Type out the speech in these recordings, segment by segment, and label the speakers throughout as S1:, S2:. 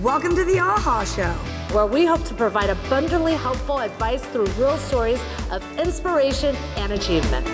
S1: Welcome to the AHA Show,
S2: where we hope to provide abundantly helpful advice through real stories of inspiration and achievement.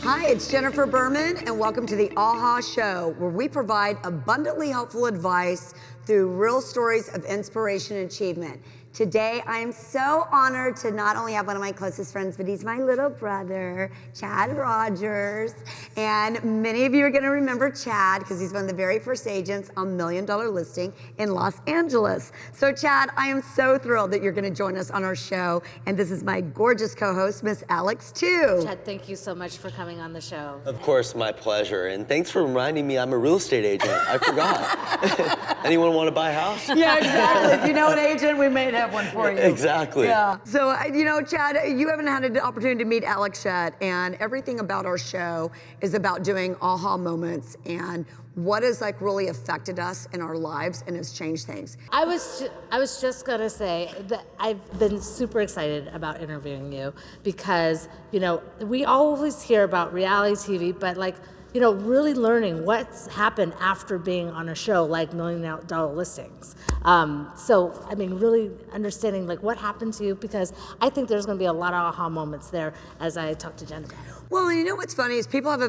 S1: Hi, it's Jennifer Berman, and welcome to the AHA Show, where we provide abundantly helpful advice through real stories of inspiration and achievement. Today, I am so honored to not only have one of my closest friends, but he's my little brother, Chad Rogers. And many of you are gonna remember Chad because he's one of the very first agents on $1 Million Listing in Los Angeles. So Chad, I am so thrilled that you're gonna join us on our show. And this is my gorgeous co-host, Miss Alex Tieu.
S2: Chad, thank you so much for coming on the show.
S3: Of course, my pleasure. And thanks for reminding me I'm a real estate agent. I forgot. Anyone want to buy a house?
S1: Yeah, exactly. If you know an agent, we may have one for you.
S3: Exactly.
S1: Yeah. So, Chad, you haven't had an opportunity to meet Alex yet, and everything about our show is about doing aha moments and what has really affected us in our lives and has changed things.
S2: I was just gonna say that I've been super excited about interviewing you because, we always hear about reality TV, but really learning what's happened after being on a show like $1 Million Listings. Really understanding what happened to you, because I think there's going to be a lot of aha moments there as I talk to Jen about it.
S1: Well, you know what's funny is people have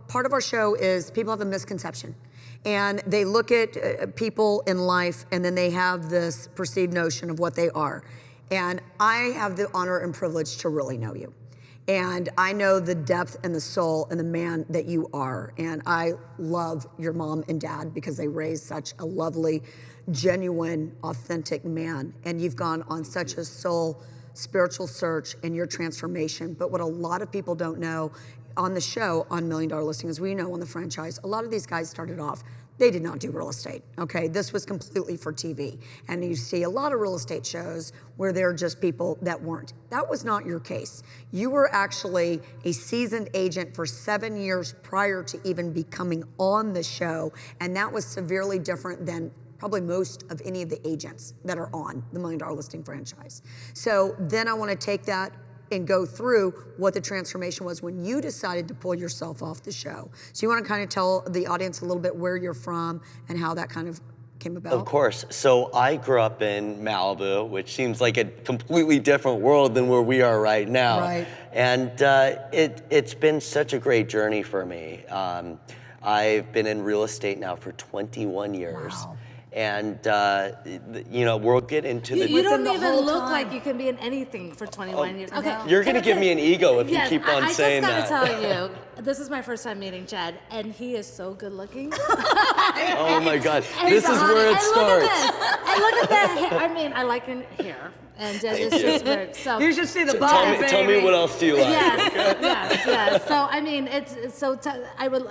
S1: part of our show is people have a misconception. And they look at people in life and then they have this perceived notion of what they are. And I have the honor and privilege to really know you. And I know the depth and the soul and the man that you are. And I love your mom and dad because they raised such a lovely, genuine, authentic man. And you've gone on such a soul, spiritual search in your transformation. But what a lot of people don't know on the show on $1 Million Listing, as we know on the franchise, a lot of these guys started off, they did not do real estate, okay? This was completely for TV. And you see a lot of real estate shows where they're just people that weren't. That was not your case. You were actually a seasoned agent for 7 years prior to even becoming on the show. And that was severely different than probably most of any of the agents that are on the $1 Million Listing franchise. So then I wanna take that and go through what the transformation was when you decided to pull yourself off the show. So you want to kind of tell the audience a little bit where you're from and how that kind of came about?
S3: Of course. So I grew up in Malibu, which seems like a completely different world than where we are right now.
S1: Right.
S3: And it's been such a great journey for me. I've been in real estate now for 21 years.
S1: Wow.
S3: And we'll get into the.
S2: You don't even look like you can be in anything for 21 years. Okay,
S3: you're gonna give me an ego if you keep on saying that.
S2: I just gotta tell you, this is my first time meeting Chad, and he is so good looking.
S3: Oh my God, this is where it starts.
S2: And look at that hair. I like your hair. And it's just weird. So
S1: you should see the body, baby.
S3: Tell me what else do you like?
S2: Yes. So I will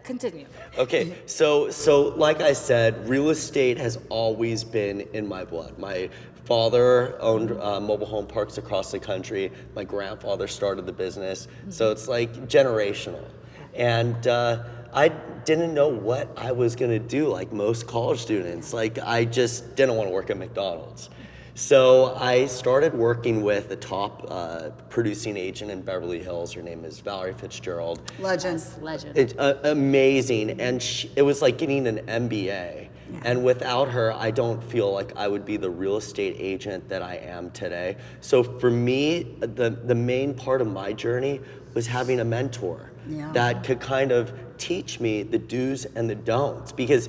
S2: continue.
S3: Okay, so like I said, real estate has always been in my blood. My father owned mobile home parks across the country. My grandfather started the business. So it's generational. And I didn't know what I was gonna do, like most college students. I just didn't want to work at McDonald's. So I started working with a top producing agent in Beverly Hills. Her name is Valerie Fitzgerald.
S1: Legend.
S3: It's amazing, and it was like getting an MBA. Yeah. And without her, I don't feel like I would be the real estate agent that I am today. So for me, the main part of my journey was having a mentor that could kind of teach me the do's and the don'ts. Because,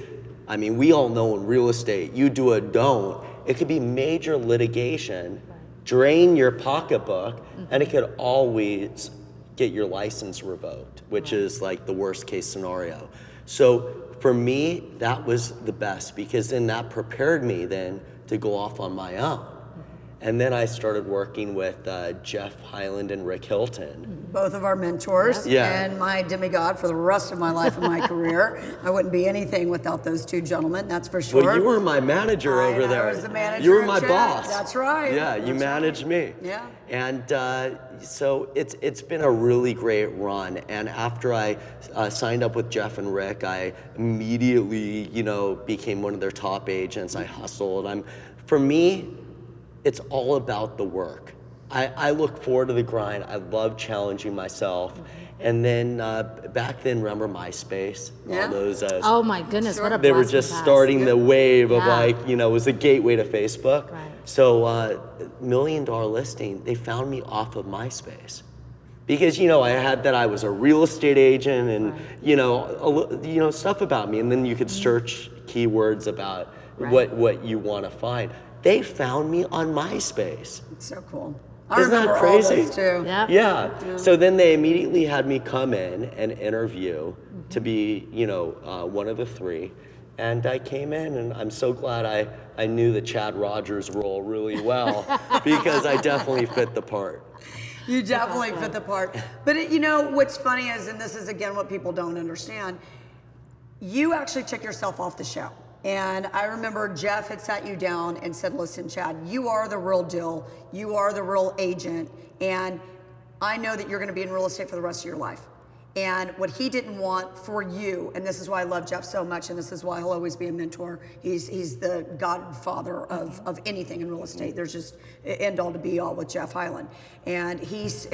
S3: we all know in real estate, you do a don't, it could be major litigation, drain your pocketbook, and it could always get your license revoked, which is the worst case scenario. So for me, that was the best, because then that prepared me then to go off on my own. And then I started working with Jeff Highland and Rick Hilton.
S1: Both of our mentors and my demigod for the rest of my life and my career. I wouldn't be anything without those two gentlemen, that's for sure.
S3: Well, you were my manager over there.
S1: I was the manager.
S3: You were my boss.
S1: That's right.
S3: Yeah, you managed me.
S1: Yeah.
S3: And so it's been a really great run. And after I signed up with Jeff and Rick, I immediately, became one of their top agents. I hustled. For me, it's all about the work. I look forward to the grind. I love challenging myself. And then back then, remember MySpace?
S1: Yeah.
S3: All those.
S2: Oh my goodness,
S1: Sure.
S2: what a
S3: They were
S2: blast
S3: just
S2: from the past.
S3: starting the wave of
S2: Yeah.
S3: like, you know, it was a gateway to Facebook.
S2: Right.
S3: So $1 million listing, they found me off of MySpace. Because, you know, I was a real estate agent and,
S2: Right.
S3: you know, stuff about me. And then you could search keywords about
S2: Right.
S3: what you want to find. They found me on MySpace.
S1: It's so cool. I
S3: Isn't that
S1: remember
S3: crazy?
S1: all this too.
S2: Yeah.
S3: Yeah. So then they immediately had me come in and interview to be, you know, one of the three. And I came in, and I'm so glad I knew the Chad Rogers role really well because I definitely fit the part.
S1: You definitely fit the part. But you know, what's funny is, and this is again what people don't understand, you actually took yourself off the show. And I remember Jeff had sat you down and said, listen, Chad, you are the real deal. You are the real agent. And I know that you're going to be in real estate for the rest of your life. And what he didn't want for you, and this is why I love Jeff so much, and this is why he'll always be a mentor. He's the godfather of anything in real estate. There's just end all to be all with Jeff Highland, and this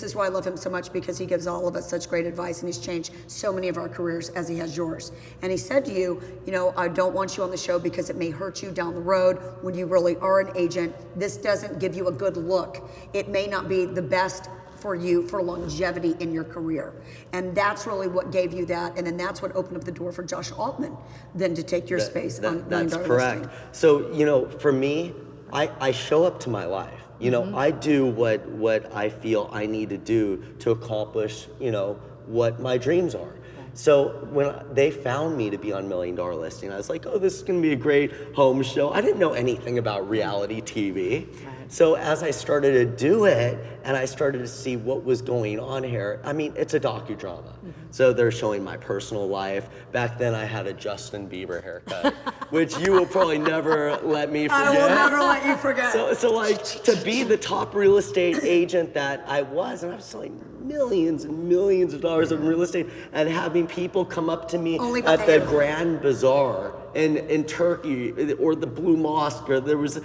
S1: is why I love him so much, because he gives all of us such great advice, and he's changed so many of our careers as he has yours. And he said to you, you know, I don't want you on the show because it may hurt you down the road when you really are an agent. This doesn't give you a good look. It may not be the best for you for longevity in your career. And that's really what gave you that. And then that's what opened up the door for Josh Altman then to take your space on $1 Million
S3: That's correct.
S1: Listing.
S3: So, you know, for me, I show up to my life. You know, I do what I feel I need to do to accomplish, you know, what my dreams are. So when they found me to be on $1 Million Listing, I was like, oh, this is gonna be a great home show. I didn't know anything about reality TV.
S2: Right.
S3: So as I started to do it and I started to see what was going on here, I mean, it's a docudrama. So they're showing my personal life. Back then I had a Justin Bieber haircut, which you will probably never let me forget.
S1: I will never let you forget.
S3: So like to be the top real estate agent that I was, and I was selling millions and millions of dollars in real estate, and having people come up to me
S1: Only
S3: at
S1: by
S3: the
S1: name.
S3: Grand Bazaar in Turkey or the Blue Mosque, or there was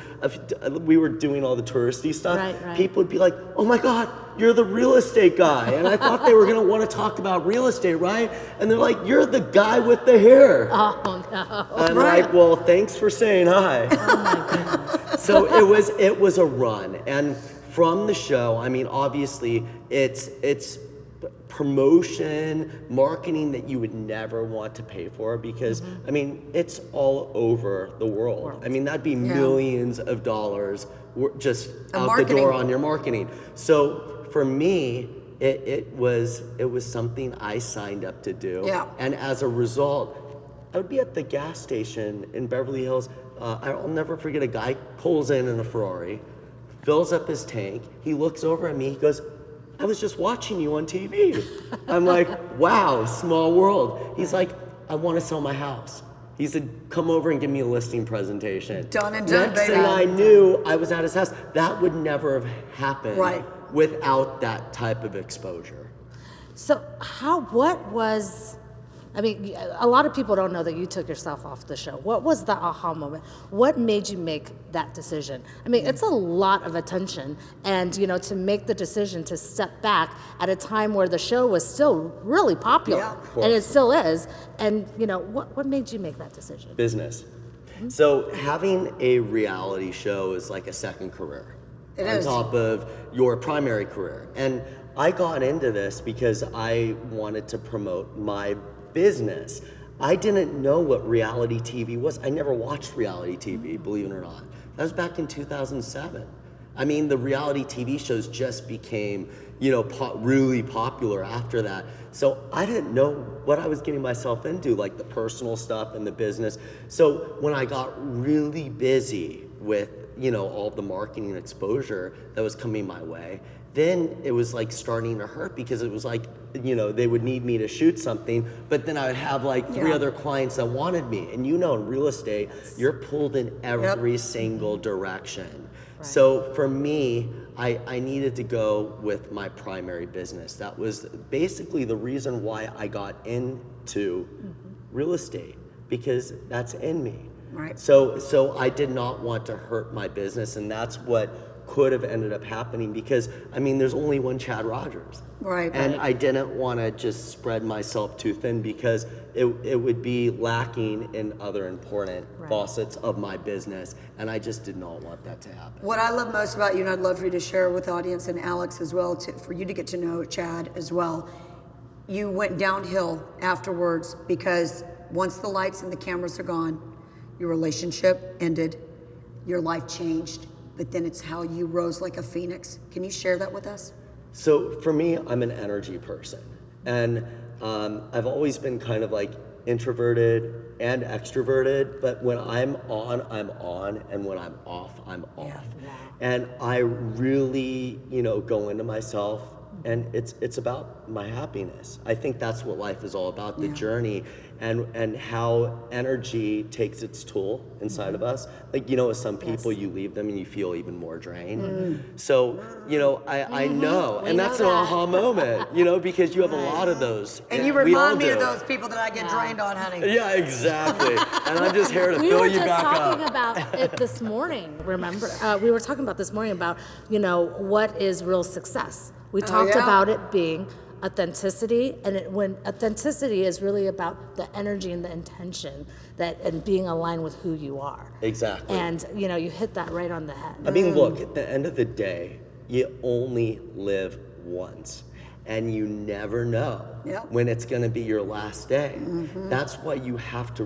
S3: we were doing all the touristy stuff.
S2: Right.
S3: People would be like, "Oh my God, you're the real estate guy," and I thought they were gonna want to talk about real estate, right? And they're like, "You're the guy with the hair."
S2: Oh no.
S3: I'm
S1: Right.
S3: like, well, thanks for saying hi.
S2: Oh my goodness.
S3: So it was a run, and from the show, I mean, obviously, it's promotion, marketing that you would never want to pay for, because I mean, it's all over the world. I mean, that'd be millions of dollars just out
S1: marketing.
S3: the door on your marketing. So for me, it was something I signed up to do.
S1: Yeah.
S3: And as a result, I would be at the gas station in Beverly Hills. I'll never forget, a guy pulls in a Ferrari, fills up his tank. He looks over at me. He goes, "I was just watching you on TV." I'm like, wow, small world. He's like, "I want to sell my house." He said, "Come over and give me a listing presentation."
S1: Done and done,
S3: Next
S1: baby.
S3: thing I knew, I was at his house. That would never have happened
S1: Right.
S3: without that type of exposure.
S2: So I mean, a lot of people don't know that you took yourself off the show. What was the aha moment? What made you make that decision? I mean, it's a lot of attention, and you know, to make the decision to step back at a time where the show was still really popular,
S1: Yeah.
S2: and it still is. And you know, what made you make that decision?
S3: Business. So having a reality show is like a second career.
S1: It
S3: on
S1: is.
S3: top of your primary career. And I got into this because I wanted to promote my business. I didn't know what reality TV was. I never watched reality TV, believe it or not. That was back in 2007. I mean, the reality TV shows just became, you know, really popular after that. So I didn't know what I was getting myself into, like the personal stuff and the business. So when I got really busy with, you know, all the marketing exposure that was coming my way, then it was like starting to hurt, because it was like, you know, they would need me to shoot something, but then I would have like three other clients that wanted me. And you know, in real estate, you're pulled in every single direction.
S2: Right.
S3: So for me, I needed to go with my primary business. That was basically the reason why I got into real estate, because that's in me.
S1: Right.
S3: So I did not want to hurt my business, and that's what could have ended up happening, because I mean, there's only one Chad Rogers.
S1: Right.
S3: And I didn't want to just spread myself too thin, because it would be lacking in other important facets of my business, and I just did not want that to happen.
S1: What I love most about you, and I'd love for you to share with the audience and Alex as well, for you to get to know Chad as well, you went downhill afterwards, because once the lights and the cameras are gone, your relationship ended, your life changed, but then it's how you rose like a phoenix. Can you share that with us?
S3: So for me, I'm an energy person, and I've always been kind of like introverted and extroverted, but when I'm on, and when I'm off, I'm off.
S2: Yeah.
S3: And I really, go into myself, and it's about my happiness. I think that's what life is all about, the journey, and how energy takes its toll inside of us. Like, with some people, you leave them and you feel even more drained. So, I know, and that's an aha moment, because you have a lot of those.
S1: And you
S3: we all
S1: remind me
S3: do.
S1: of those people that I get drained on, honey.
S3: Yeah, exactly. And I'm just here to
S2: We
S3: fill
S2: were
S3: you
S2: just
S3: back
S2: talking
S3: up.
S2: about it this morning, remember? We were talking about this morning about, what is real success. We talked about it being authenticity, and when authenticity is really about the energy and the intention and being aligned with who you are.
S3: Exactly.
S2: And you hit that right on the head.
S3: I mean, look, at the end of the day, you only live once, and you never know when it's going to be your last day. That's why you have to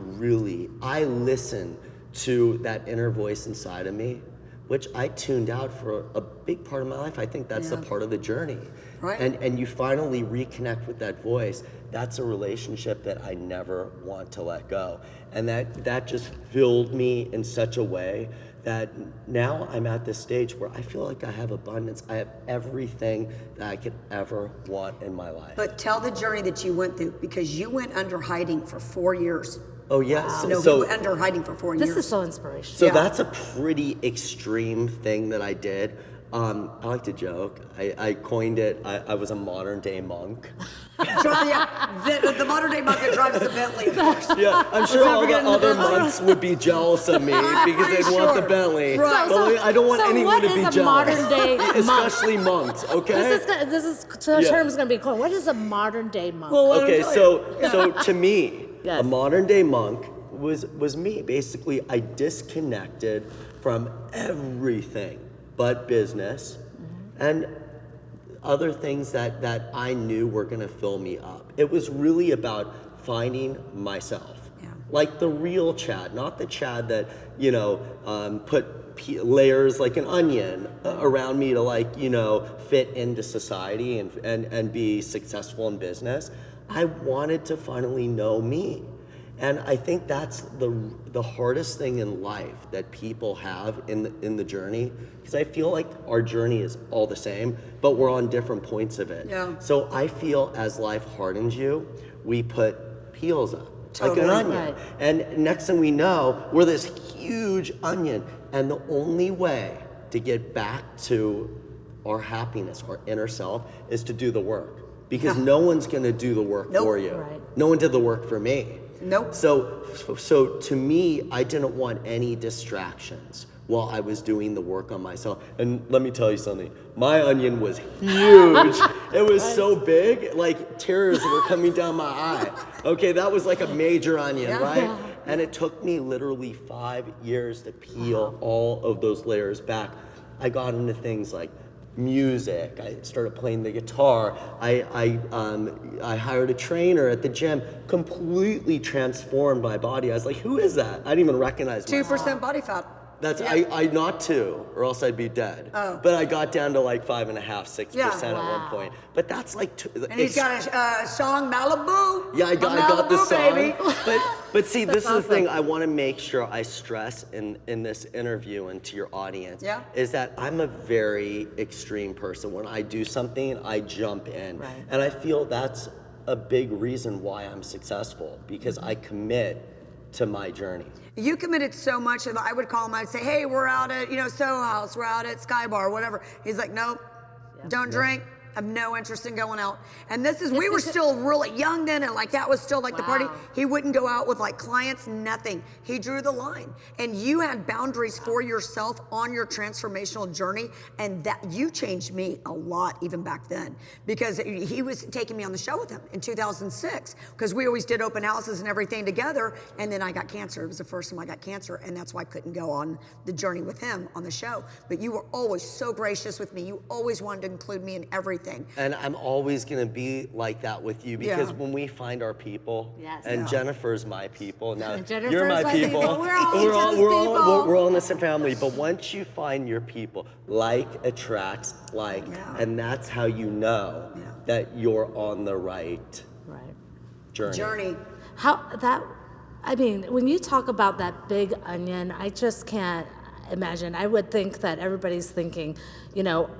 S3: I listen to that inner voice inside of me, which I tuned out for a big part of my life. I think that's a part of the journey.
S1: Right.
S3: And you finally reconnect with that voice. That's a relationship that I never want to let go. And that just filled me in such a way that now I'm at this stage where I feel like I have abundance. I have everything that I could ever want in my life.
S1: But tell the journey that you went through, because you went under hiding for 4 years.
S3: Oh, yes.
S1: No,
S3: So,
S1: you went under hiding for 4 years.
S2: This is so inspirational.
S3: so that's a pretty extreme thing that I did. I like to joke. I coined it, I was a modern day monk.
S1: The modern day monk that drives the Bentley, of course.
S3: Yeah, I'm sure all the other monks would be jealous of me because they'd want the Bentley.
S1: Right.
S3: But I don't want anyone to be
S2: what is
S3: jealous.
S2: a modern day monk?
S3: Especially monks, okay?
S2: The term is going to be coined. What is a modern day monk?
S3: Okay, so to me,
S2: Yes.
S3: a modern day monk was me. Basically, I disconnected from everything but business and other things that I knew were gonna fill me up. It was really about finding myself. Like the real Chad, not the Chad that, put layers like an onion around me to fit into society and be successful in business. I wanted to finally know me. And I think that's the hardest thing in life that people have in the journey, because I feel like our journey is all the same, but we're on different points of it.
S1: Yeah.
S3: So I feel as life hardens you, we put peels up,
S1: Totally.
S3: like an onion.
S2: Right.
S3: And next thing we know, we're this huge onion. And the only way to get back to our happiness, our inner self, is to do the work. Because no one's gonna do the work for you.
S2: Right.
S3: No one did the work for me.
S1: Nope.
S3: So to me, I didn't want any distractions while I was doing the work on myself. And let me tell you something, my onion was huge. It was so big, like tears were coming down my eye. Okay, that was like a major onion, right? And it took me literally 5 years to peel all of those layers back. I got into things like music. I started playing the guitar. I hired a trainer at the gym. Completely transformed my body. I was like, who is that? I didn't even recognize myself.
S1: 2% body fat.
S3: That's I not 2, or else I'd be dead.
S1: Oh.
S3: But I got down to like 5.5, 6%
S1: Yeah.
S3: at one point. But that's like
S1: And he's got a song, Malibu.
S3: yeah, I got the
S1: Malibu,
S3: song.
S1: baby.
S3: But see, this is the thing I want to make sure I stress in this interview and to your audience.
S1: Yeah.
S3: Is that I'm a very extreme person. When I do something, I jump in.
S2: Right.
S3: And I feel that's a big reason why I'm successful, because I commit to my journey.
S1: You committed so much, and I would call him, I'd say, hey, we're out at, Soho House, we're out at Sky Bar, whatever. He's like, nope, don't drink, I have no interest in going out. And this is, we were still really young then, and like that was still like the party. He wouldn't go out with like clients, nothing. He drew the line. And you had boundaries for yourself on your transformational journey, and that you changed me a lot even back then, because he was taking me on the show with him in 2006, because we always did open houses and everything together, and then I got cancer. It was the first time I got cancer, and that's why I couldn't go on the journey with him on the show. But you were always so gracious with me. You always wanted to include me in everything.
S3: And I'm always gonna be like that with you, because when we find our people, and Jennifer's my people, now you're my people.
S2: We're all
S3: in the same family. But once you find your people, like attracts like, and that's how you know that you're on the right journey.
S2: I mean, when you talk about that big onion, I just can't imagine. I would think that everybody's thinking, you know,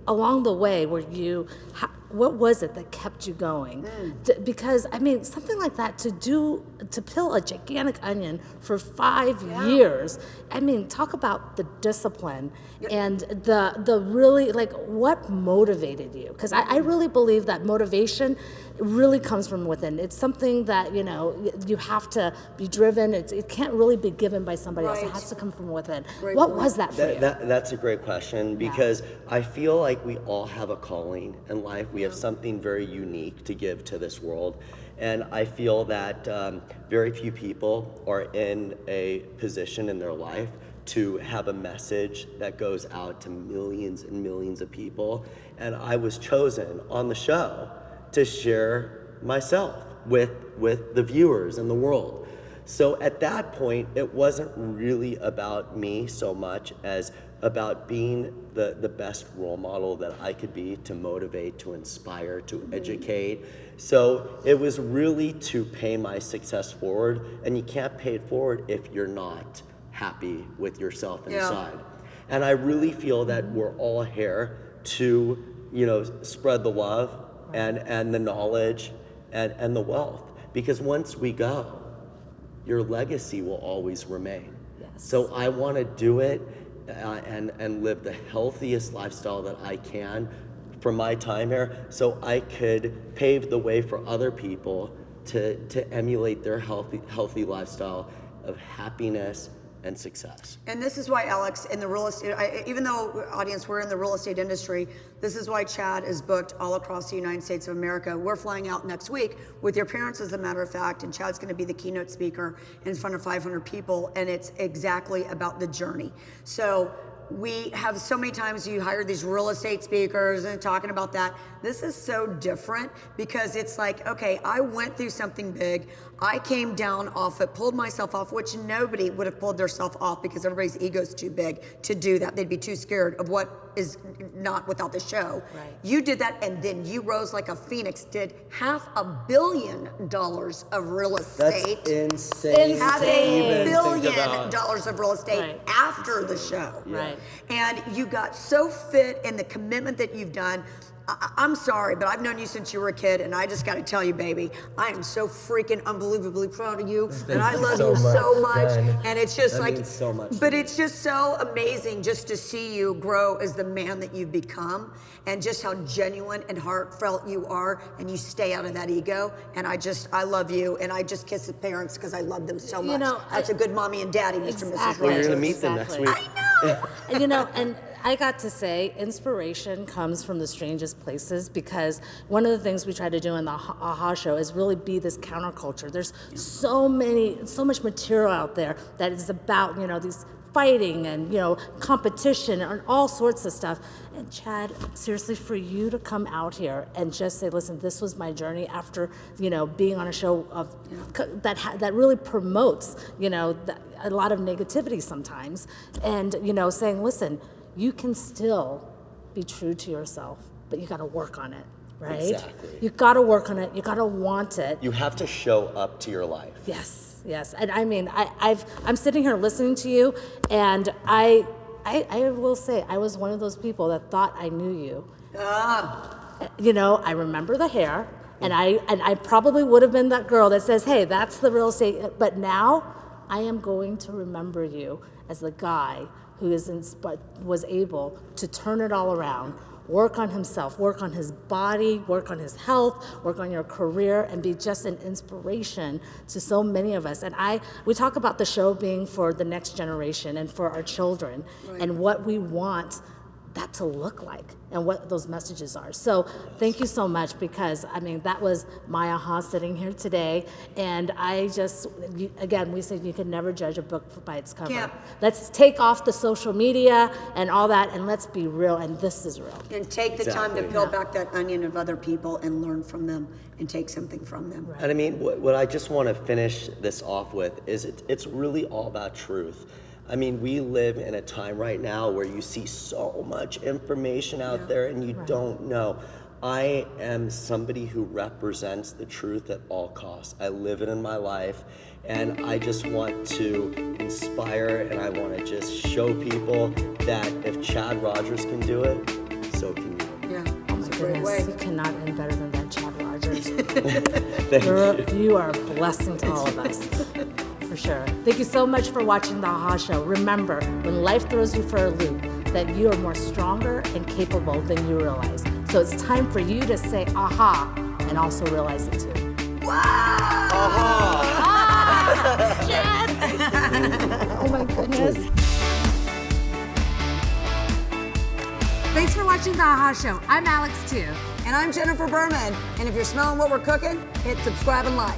S2: along the way, what was it that kept you going? Because, I mean, something like that, to peel a gigantic onion for 5 years, I mean, talk about the discipline and the really, like, what motivated you? Because I really believe that motivation really comes from within. It's something that, you know, you have to be driven. It can't really be given by somebody else. It has to come from within. What was that for you?
S3: That's a great question, because I feel like we all have a calling in life. We have something very unique to give to this world. And I feel that very few people are in a position in their life to have a message that goes out to millions and millions of people. And I was chosen on the show to share myself with the viewers and the world. So at that point, it wasn't really about me so much as about being the best role model that I could be, to motivate, to inspire, to educate. So it was really to pay my success forward, and you can't pay it forward if you're not happy with yourself inside. And I really feel that we're all here to, you know, spread the love and the knowledge and the wealth, because once we go, your legacy will always remain. So I want to do it and live the healthiest lifestyle that I can for my time here, so I could pave the way for other people to emulate their healthy lifestyle of happiness and success.
S1: And this is why, Alex, in the real estate, even though, audience, we're in the real estate industry, this is why Chad is booked all across the United States of America. We're flying out next week with your parents, as a matter of fact, and Chad's gonna be the keynote speaker in front of 500 people, and it's exactly about the journey. So we have so many times you hire these real estate speakers and talking about that. This is so different, because it's like, okay, I went through something big. I came down off it, pulled myself off, which nobody would have pulled themselves off, because everybody's ego's too big to do that. They'd be too scared of what is not without the show. You did that, and then you rose like a phoenix, did $500 million of real estate.
S3: That's insane.
S1: $500 million of real estate after the show. And you got so fit in the commitment that you've done. I'm sorry, but I've known you since you were a kid, and I just got to tell you, baby, I am so freaking unbelievably proud of you, and I love you so much. And it's just
S3: that
S1: like,
S3: means so much.
S1: But it's just so amazing just to see you grow as the man that you've become, and just how genuine and heartfelt you are, and you stay out of that ego. And I love you, and I just kiss the parents because I love them so much. You know, that's a good mommy and daddy, Mr. and Mrs. Rogers.
S3: Well, you're gonna meet them next week.
S1: I know.
S2: And, you know, and I got to say, inspiration comes from the strangest places, because one of the things we try to do in the AHA show is really be this counterculture. There's so much material out there that is about, you know, these fighting and, you know, competition and all sorts of stuff. And Chad, seriously, for you to come out here and just say, listen, this was my journey after, you know, being on a show of that really promotes, you know, a lot of negativity sometimes, and, you know, saying, listen, you can still be true to yourself, but you got to work on it, right?
S3: Exactly.
S2: You got to work on it. You got to want it.
S3: You have to show up to your life.
S2: Yes. And I mean, I'm sitting here listening to you, and I will say, I was one of those people that thought I knew you. You know, I remember the hair, and I probably would have been that girl that says, hey, that's the real estate. But now I am going to remember you as the guy who was able to turn it all around, work on himself, work on his body, work on his health, work on your career, and be just an inspiration to so many of us. And we talk about the show being for the next generation and for our children, and what we want that to look like and what those messages are. So thank you so much, because I mean, that was my aha sitting here today. And again, we said you can never judge a book by its cover.
S1: Yeah.
S2: Let's take off the social media and all that, and let's be real, and this is real.
S1: And take the time to peel back that onion of other people and learn from them and take something from them.
S3: And I mean, what I just want to finish this off with is it's really all about truth. I mean, we live in a time right now where you see so much information out there and you don't know. I am somebody who represents the truth at all costs. I live it in my life, and I just want to inspire, and I want to just show people that if Chad Rogers can do it, so can you.
S1: Yeah,
S2: Oh my
S1: it's a great way.
S2: goodness, you cannot end better than that, Chad Rogers.
S3: Thank you.
S2: You are a blessing to all of us, for sure. Thank you so much for watching The Aha Show. Remember, when life throws you for a loop, that you are more stronger and capable than you realize. So it's time for you to say aha and also realize it too. Oh my goodness.
S4: Thanks for watching The Aha Show. I'm Alex Tieu.
S1: And I'm Jennifer Berman. And if you're smelling what we're cooking, hit subscribe and like.